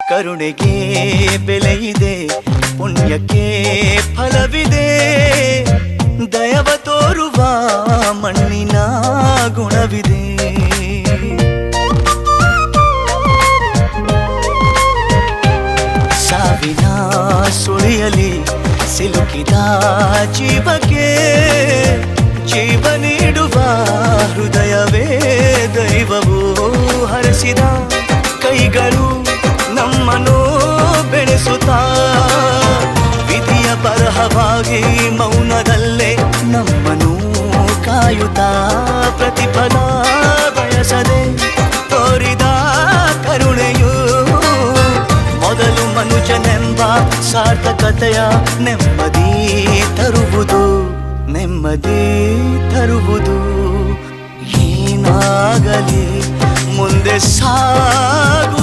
ಕರುಣೆಗೆ ಬೆಲೆಯಿದೆ, ಪುಣ್ಯಕ್ಕೆ ಫಲವಿದೆ, ದಯವ ತೋರುವ ಮಣ್ಣಿನ ಗುಣವಿದೆ. ಸಾವಿನ ಸುಳಿಯಲಿ ಸಿಲುಕಿದ ಜೀವಕ್ಕೆ ಜೀವ ನೀಡುವ ಹೃದಯವೇ ದೈವವು ಹರಸಿದ ಕೈಗಳು ನಮ್ಮನ್ನು ಬೆಳೆಸುತ್ತಾ ವಿಧಿಯ ಬರಹವಾಗಿ ಮೌನದಲ್ಲೇ ನಮ್ಮನ್ನು ಕಾಯುತ್ತಾ ಪ್ರತಿಫಲ ಬಯಸದೆ ತೋರಿದ ಕರುಣೆಯು ಮೊದಲು ಮನುಜನೆಂಬ ಸಾರ್ಥಕತೆಯ ನೆಮ್ಮದಿ ತರುವುದು, ನೆಮ್ಮದಿ ತರುವುದು. ಏನಾಗಲಿ ಮುಂದೆ ಸಾಗು